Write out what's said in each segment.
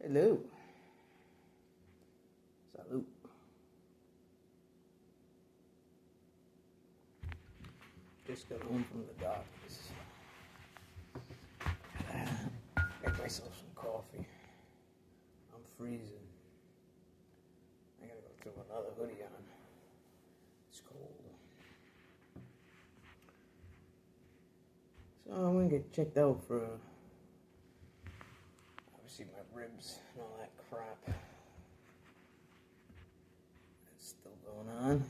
Hello. Salute. Just got home from the doctors. Make myself some coffee. I'm freezing. I gotta go throw another hoodie on. It's cold. So I'm gonna get checked out for obviously my ribs and all that crap. It's still going on.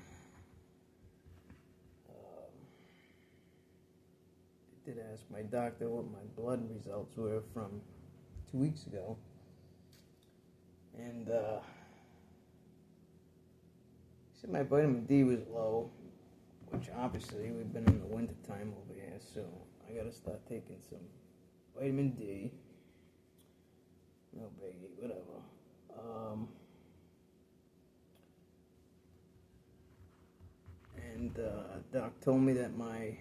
I did ask my doctor what my blood results were from 2 weeks ago. And he said my vitamin D was low, which obviously we've been in the winter time over here, so I gotta start taking some vitamin D. No biggie, whatever. Doc told me that my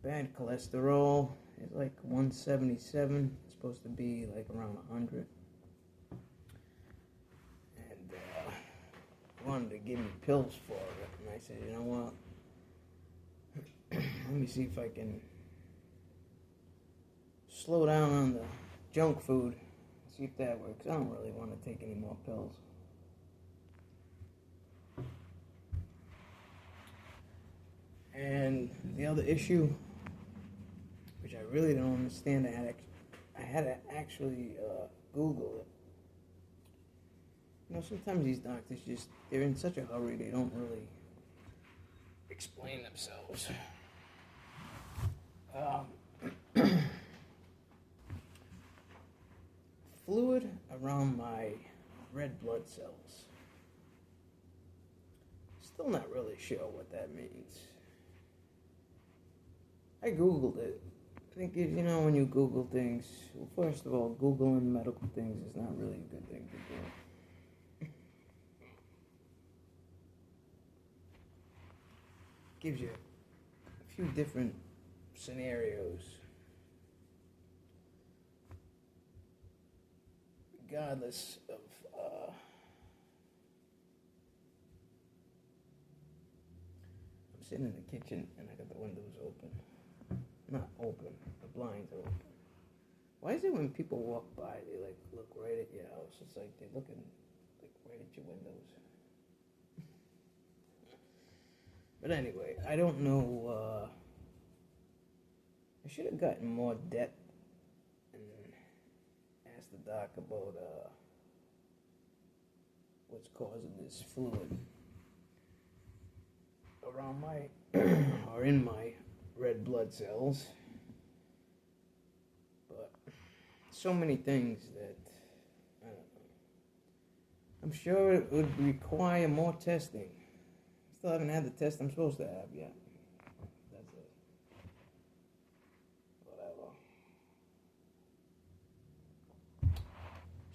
bad cholesterol is like 177. It's supposed to be like around 100. And he wanted to give me pills for it. And I said, you know what? Let me see if I can slow down on the junk food. See if that works. I don't really want to take any more pills. And the other issue, which I really don't understand, I had to actually Google it. You know, sometimes these doctors they're in such a hurry, they don't really explain themselves. Fluid around my red blood cells. Still not really sure what that means. I Googled it. I think, you know, when you Google things, well, first of all, Googling medical things is not really a good thing to do. Gives you a few different scenarios. Regardless of, I'm sitting in the kitchen and I got the windows open. Not open, the blinds are open. Why is it when people walk by, they like look right at your house? It's like they're looking like right at your windows. But anyway, I don't know, I should have gotten more depth and asked the doc about what's causing this fluid around my, or in my red blood cells. But so many things that, I don't know. I'm sure it would require more testing. Still haven't had the test I'm supposed to have yet. That's it. Whatever.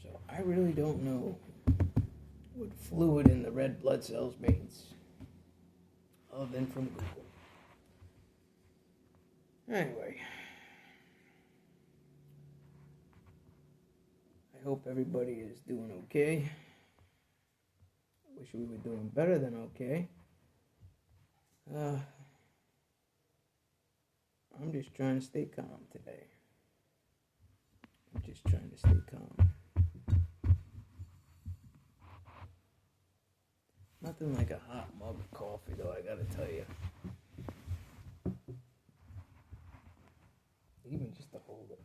So I really don't know what fluid in the red blood cells means, other than from Google. Anyway, I hope everybody is doing okay. I wish we were doing better than okay. I'm just trying to stay calm today. I'm just trying to stay calm. Nothing like a hot mug of coffee, though, I gotta tell you. Even just to hold it.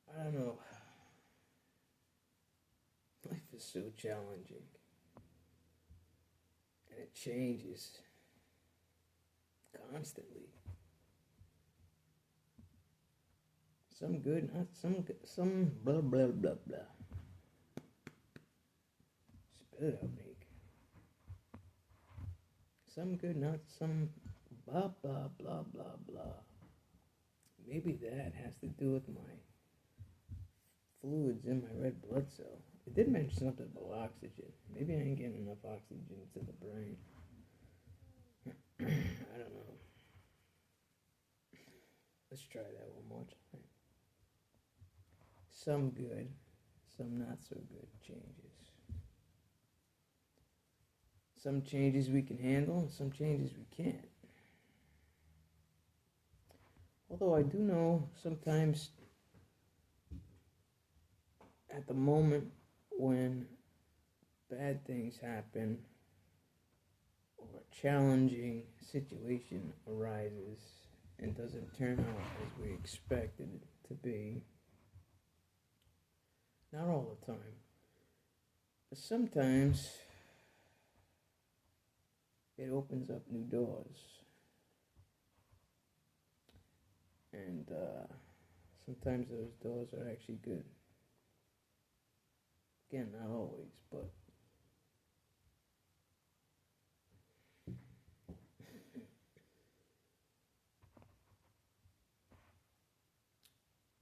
I don't know. Life is so challenging. And it changes constantly. Some good, not some blah, blah, blah, blah. Spit it out, Meek. Some good, not some blah, blah, blah, blah, blah. Maybe that has to do with my fluids in my red blood cell. It did mention something about oxygen. Maybe I ain't getting enough oxygen to the brain. I don't know. Let's try that one more time. Some good, some not so good changes. Some changes we can handle, and some changes we can't. Although I do know sometimes at the moment when bad things happen or a challenging situation arises and doesn't turn out as we expected it to be, not all the time, but sometimes it opens up new doors. And sometimes those doors are actually good. Again, not always, but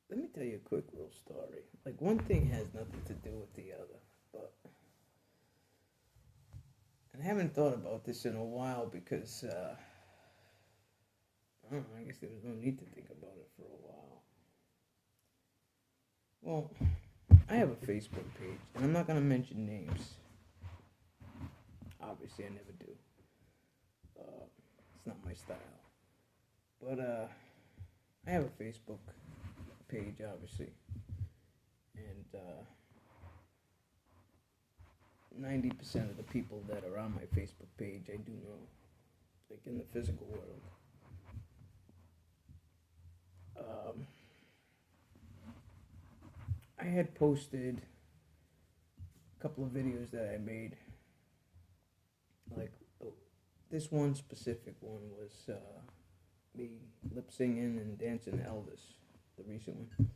let me tell you a quick little story. Like, one thing has nothing to do with the other, but and I haven't thought about this in a while because I don't know, I guess there was no need to think about it for a while. Well, I have a Facebook page, and I'm not going to mention names. Obviously, I never do. It's not my style. But I have a Facebook page, obviously. And 90% of the people that are on my Facebook page, I do know. Like, in the physical world. I had posted a couple of videos that I made. Like, this one specific one was me lip singing and dancing Elvis, the recent one.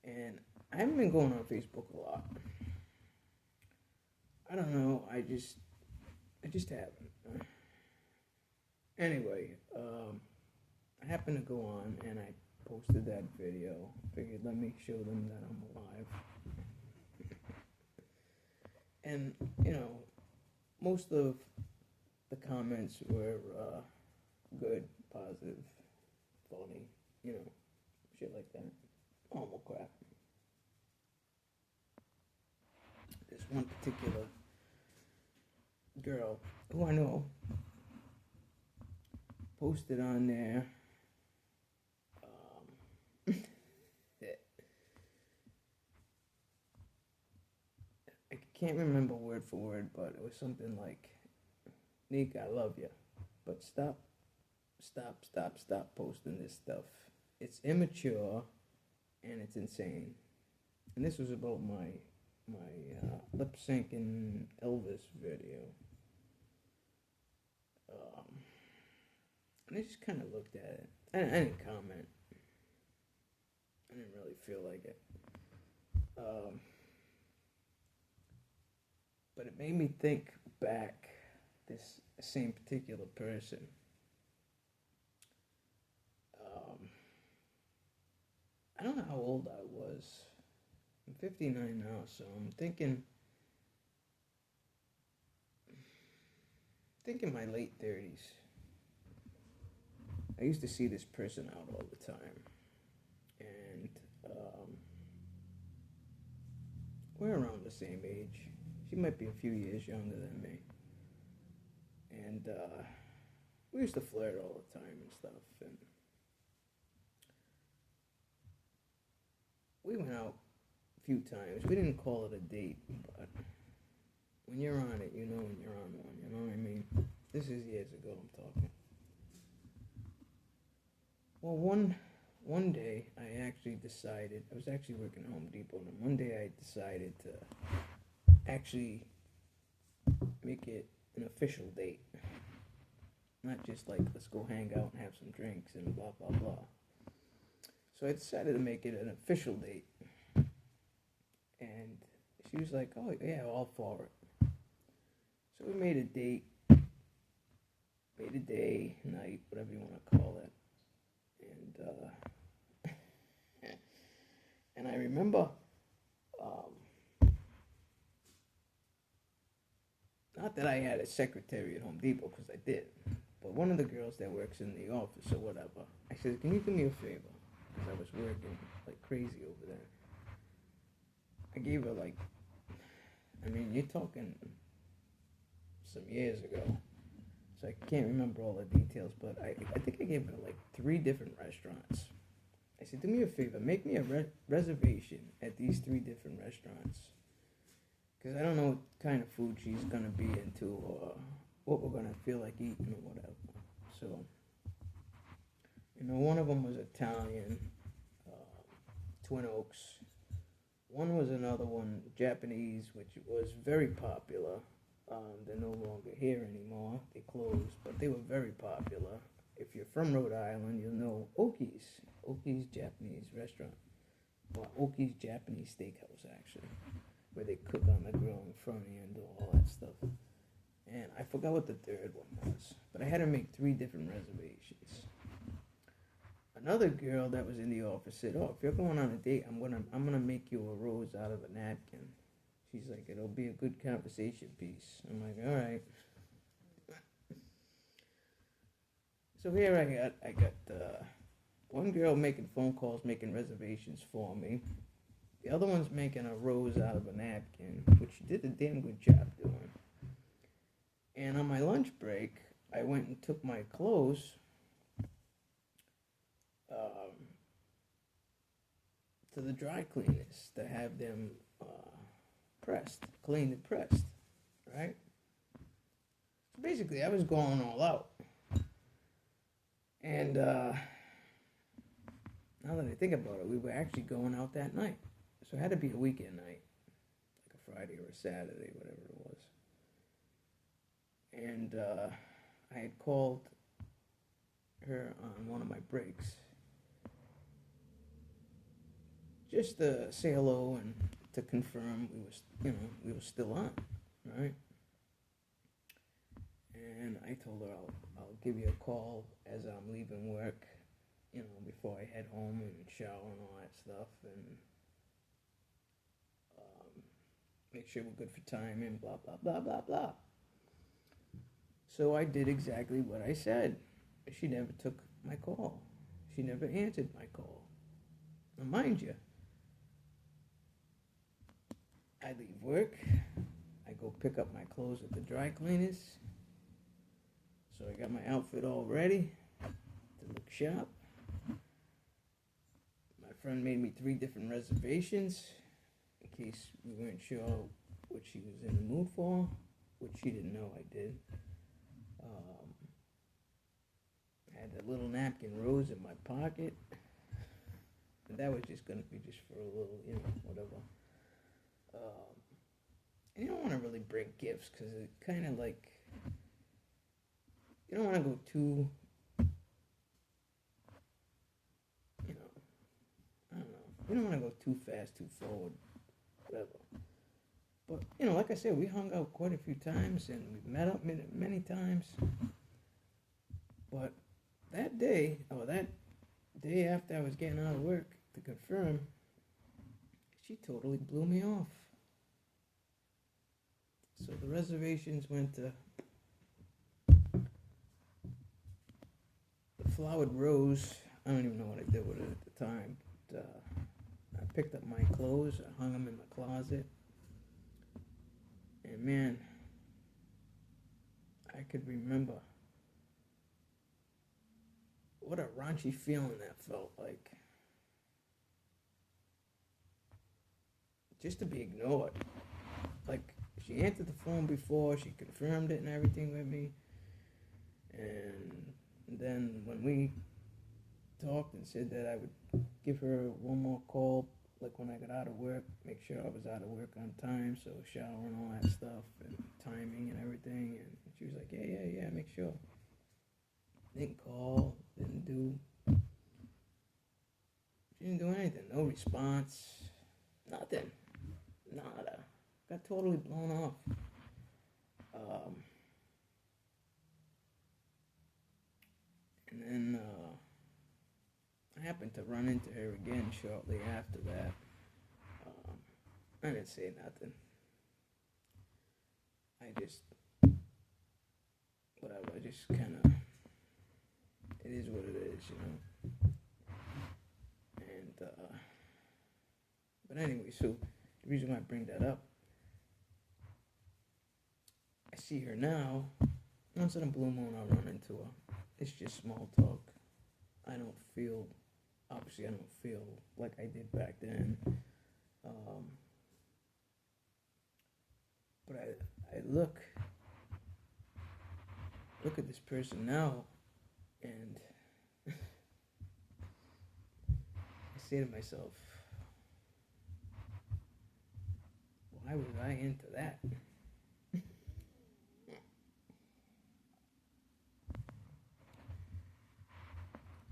And I haven't been going on Facebook a lot. I don't know, I just haven't. Anyway, I happened to go on and I posted that video. Figured, let me show them that I'm alive. And, you know, most of the comments were good, positive, funny, you know, shit like that. Normal crap. This one particular girl who I know posted on there I can't remember word for word, but it was something like, Nick, I love you, but stop posting this stuff. It's immature and it's insane. And this was about my lip syncing Elvis video. And I just kind of looked at it. I didn't comment. I didn't really feel like it. But it made me think back, this same particular person. I don't know how old I was. I'm 59 now, so I'm thinking my late 30s. I used to see this person out all the time. And we're around the same age. She might be a few years younger than me. And we used to flirt all the time and stuff. And we went out a few times. We didn't call it a date, but when you're on it, you know when you're on one. You know what I mean? This is years ago I'm talking. Well, one day I actually decided, I was actually working at Home Depot, and one day I decided to actually make it an official date. Not just like, let's go hang out and have some drinks and blah, blah, blah. So I decided to make it an official date. And she was like, oh, yeah, all for it. So we made a date, made a day, night, whatever you want to call it. And and I remember Not that I had a secretary at Home Depot, because I did. But one of the girls that works in the office or whatever, I said, can you do me a favor? Because I was working like crazy over there. I gave her like, I mean, you're talking some years ago. So I can't remember all the details, but I think I gave her like 3 different restaurants. I said, do me a favor, make me a reservation at these 3 different restaurants. Because I don't know what kind of food she's going to be into or what we're going to feel like eating or whatever. So, one of them was Italian, Twin Oaks. One was another one, Japanese, which was very popular. They're no longer here anymore. They closed, but they were very popular. If you're from Rhode Island, you'll know Oki's Japanese restaurant. Well, Oki's Japanese Steakhouse, actually, where they cook on the grill in front of you and do all that stuff. And I forgot what the third one was, but I had to make 3 different reservations. Another girl that was in the office said, "Oh, if you're going on a date, I'm gonna make you a rose out of a napkin." She's like, "It'll be a good conversation piece." I'm like, "All right." So here I got one girl making phone calls, making reservations for me. The other one's making a rose out of a napkin, which she did a damn good job doing. And on my lunch break, I went and took my clothes to the dry cleaners to have them cleaned and pressed, right? So basically, I was going all out. And now that I think about it, we were actually going out that night. So it had to be a weekend night, like a Friday or a Saturday, whatever it was. And I had called her on one of my breaks just to say hello and to confirm we were still on, right? And I told her I'll give you a call as I'm leaving work, before I head home and shower and all that stuff, and make sure we're good for time and blah blah blah blah blah. So I did exactly what I said. She never took my call. She never answered my call. Now, mind you, I leave work. I go pick up my clothes at the dry cleaners. So I got my outfit all ready to look sharp. My friend made me 3 different reservations in case we weren't sure what she was in the mood for, which she didn't know I did. I had that little napkin rose in my pocket. And that was just going to be just for a little, whatever. And you don't want to really bring gifts because it kind of like, you don't want to go too, I don't know. You don't want to go too fast, too forward, whatever. But, like I said, we hung out quite a few times and we've met up many times. But that day after I was getting out of work to confirm, she totally blew me off. So the reservations went to the flowered rose. I don't even know what I did with it at the time. But, I picked up my clothes. I hung them in my closet. And man, I could remember what a raunchy feeling that felt like. Just to be ignored. Like, she answered the phone before, she confirmed it and everything with me. And then when we talked and said that I would give her one more call, like when I got out of work, make sure I was out of work on time, so shower and all that stuff, and timing and everything. And she was like, yeah, make sure. Didn't call, she didn't do anything, no response, nothing, nada. Got totally blown off. And then I happened to run into her again shortly after that. I didn't say nothing. I just whatever. I just kind of, it is what it is, you know. And but anyway, so the reason why I bring that up, I see her now. Once in a blue moon, I run into her. It's just small talk. I don't feel, obviously, I don't feel like I did back then. But I look at this person now, and I say to myself, why was I into that?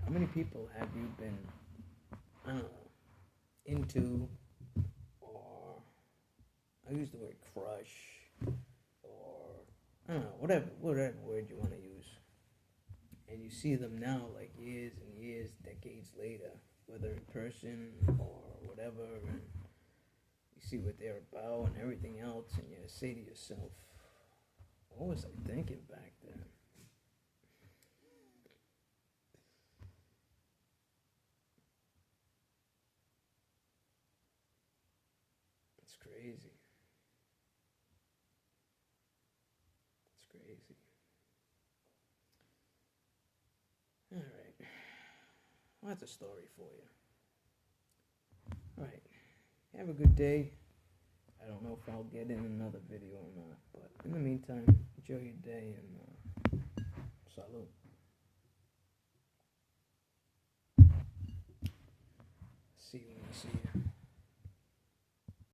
How many people have you been, I don't know, into, or I use the word crush, or I don't know, whatever word you want to use, and you see them now, like years and years, decades later, whether in person or whatever, and you see what they're about and everything else, and you say to yourself, what was I thinking back then? It's crazy. It's crazy. All right. Well, that's a story for you. All right. Have a good day. I don't know if I'll get in another video or not, but in the meantime, enjoy your day and salute. See you when I see you.